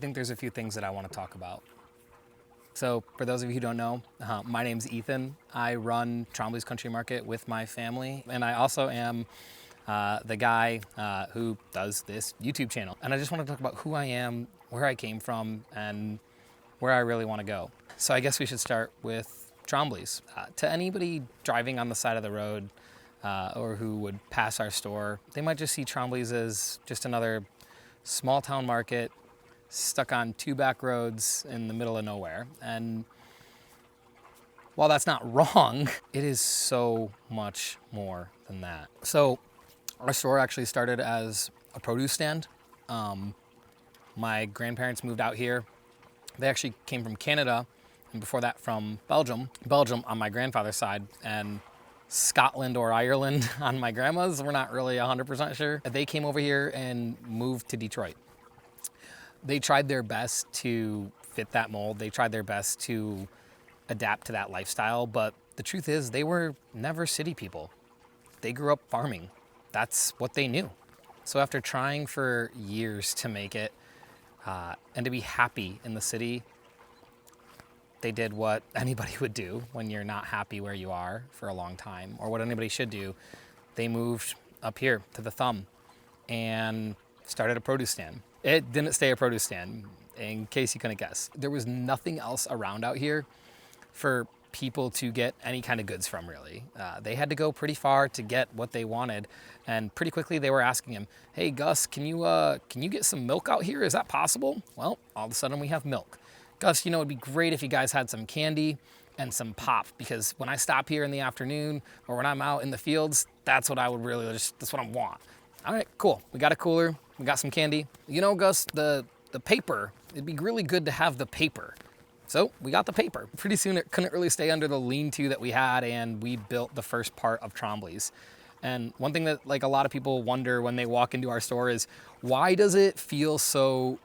think there's a few things that I want to talk about. So for those of you who don't know, my name's Ethan. I run Trombley's Country Market with my family, and I also am the guy who does this YouTube channel. And I just want to talk about who I am, where I came from, and where I really want to go. So I guess we should start with Trombley's. To anybody driving on the side of the road or who would pass our store, they might just see Trombley's as just another small town market stuck on two back roads in the middle of nowhere. And while that's not wrong, it is so much more than that. So our store actually started as a produce stand. My grandparents moved out here. They actually came from Canada, and before that from Belgium on my grandfather's side, and Scotland or Ireland on my grandma's. We're not really 100% sure. They came over here and moved to Detroit. They tried their best to fit that mold. They tried their best to adapt to that lifestyle, but the truth is they were never city people. They grew up farming. That's what they knew. So after trying for years to make it and to be happy in the city, they did what anybody would do when you're not happy where you are for a long time, or what anybody should do. They moved up here to the Thumb and started a produce stand. It didn't stay a produce stand, in case you couldn't guess. There was nothing else around out here for people to get any kind of goods from, really. They had to go pretty far to get what they wanted, and pretty quickly they were asking him, "Hey Gus, can you get some milk out here? Is that possible?" Well, all of a sudden we have milk. "Gus, it'd be great if you guys had some candy and some pop, because when I stop here in the afternoon or when I'm out in the fields, that's what I would that's what I want." All right, cool. We got a cooler, we got some candy. Gus, the paper, it'd be really good to have the paper. So we got the paper. Pretty soon it couldn't really stay under the lean-to that we had, and we built the first part of Trombley's. And one thing that a lot of people wonder when they walk into our store is, why does it feel so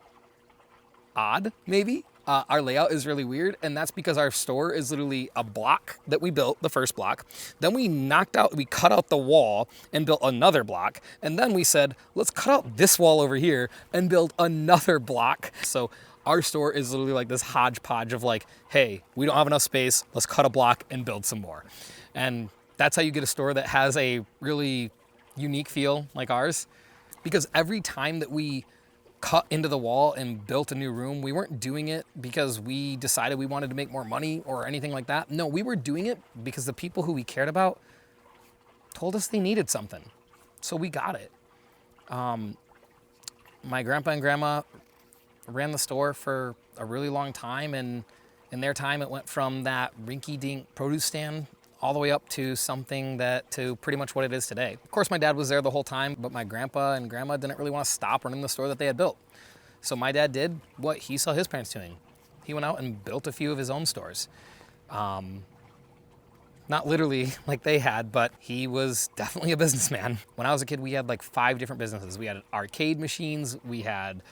odd, maybe? Our layout is really weird, and that's because our store is literally a block that we built, the first block. Then we cut out the wall and built another block. And then we said, let's cut out this wall over here and build another block. So our store is literally like this hodgepodge of hey, we don't have enough space, let's cut a block and build some more. And that's how you get a store that has a really unique feel like ours. Because every time that we cut into the wall and built a new room, we weren't doing it because we decided we wanted to make more money or anything like that. No, we were doing it because the people who we cared about told us they needed something. So we got it. My grandpa and grandma ran the store for a really long time, and in their time it went from that rinky-dink produce stand all the way up to to pretty much what it is today. Of course, my dad was there the whole time, but my grandpa and grandma didn't really want to stop running the store that they had built. So my dad did what he saw his parents doing. He went out and built a few of his own stores. Not literally like they had, but he was definitely a businessman. When I was a kid, we had 5 different businesses. We had arcade machines, we had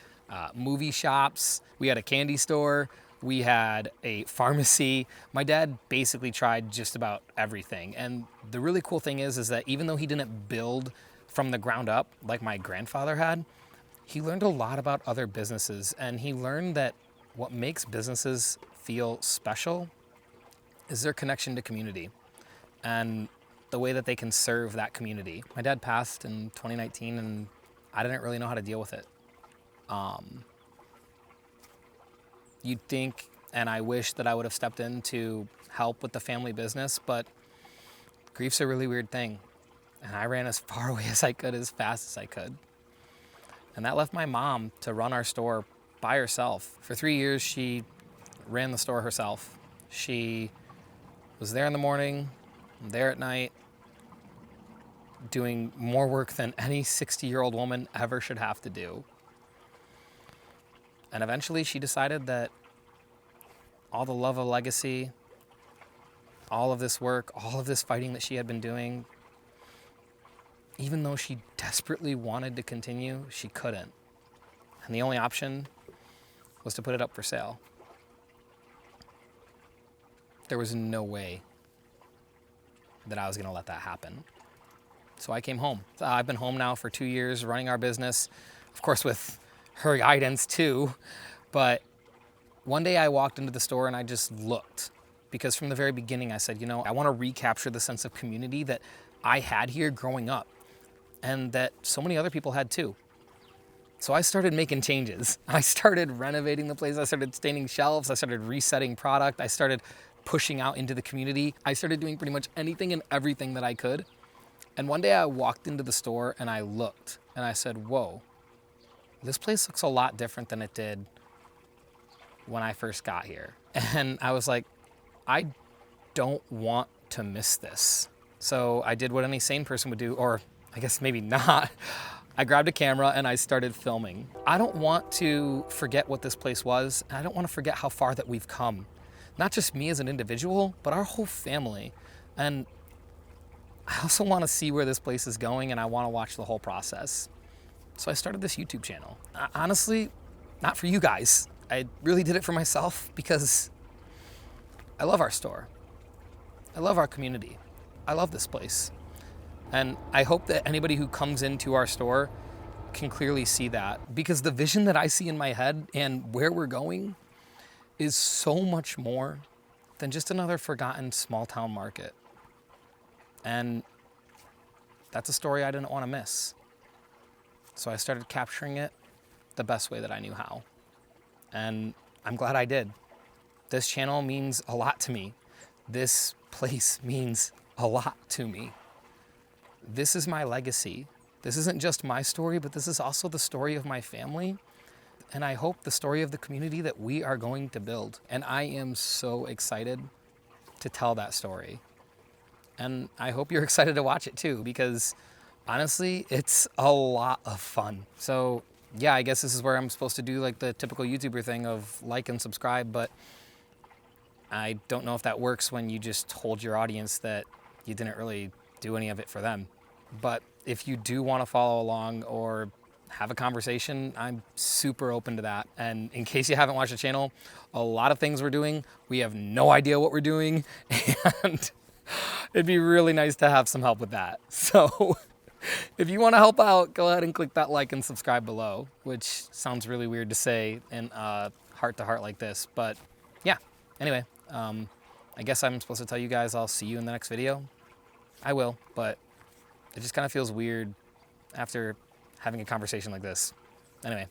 movie shops, we had a candy store, we had a pharmacy. My dad basically tried just about everything. And the really cool thing is that even though he didn't build from the ground up like my grandfather had, he learned a lot about other businesses. And he learned that what makes businesses feel special is their connection to community and the way that they can serve that community. My dad passed in 2019, and I didn't really know how to deal with it. You'd think, and I wish that I would have stepped in to help with the family business, but grief's a really weird thing. And I ran as far away as I could, as fast as I could. And that left my mom to run our store by herself. For 3 years, she ran the store herself. She was there in the morning, there at night, doing more work than any 60-year-old woman ever should have to do. And eventually she decided that all the love of legacy, all of this work, all of this fighting that she had been doing, even though she desperately wanted to continue, she couldn't. And the only option was to put it up for sale. There was no way that I was going to let that happen. So I came home. I've been home now for 2 years running our business, of course with her guidance too, But one day I walked into the store and I just looked, because from the very beginning I said, you know, I want to recapture the sense of community that I had here growing up and that so many other people had too. So I started making changes. I started renovating the place. I started staining shelves. I started resetting product. I started pushing out into the community. I started doing pretty much anything and everything that I could. And one day I walked into the store and I looked and I said, whoa, this place looks a lot different than it did when I first got here. And I was like, I don't want to miss this. So I did what any sane person would do, or I guess maybe not. I grabbed a camera and I started filming. I don't want to forget what this place was, and I don't want to forget how far that we've come. Not just me as an individual, but our whole family. And I also want to see where this place is going, and I want to watch the whole process. So I started this YouTube channel. Honestly, not for you guys. I really did it for myself because I love our store. I love our community. I love this place. And I hope that anybody who comes into our store can clearly see that, because the vision that I see in my head and where we're going is so much more than just another forgotten small town market. And that's a story I didn't want to miss. So I started capturing it the best way that I knew how. And I'm glad I did. This channel means a lot to me. This place means a lot to me. This is my legacy. This isn't just my story, but this is also the story of my family. And I hope the story of the community that we are going to build. And I am so excited to tell that story. And I hope you're excited to watch it too, because honestly, it's a lot of fun. So yeah, I guess this is where I'm supposed to do like the typical YouTuber thing of like and subscribe, but I don't know if that works when you just told your audience that you didn't really do any of it for them. But if you do want to follow along or have a conversation, I'm super open to that. And in case you haven't watched the channel, a lot of things we're doing, we have no idea what we're doing, and it'd be really nice to have some help with that. So if you want to help out, go ahead and click that like and subscribe below, which sounds really weird to say in heart to heart like this, but yeah. Anyway, I guess I'm supposed to tell you guys I'll see you in the next video. I will, but it just kind of feels weird after having a conversation like this. Anyway,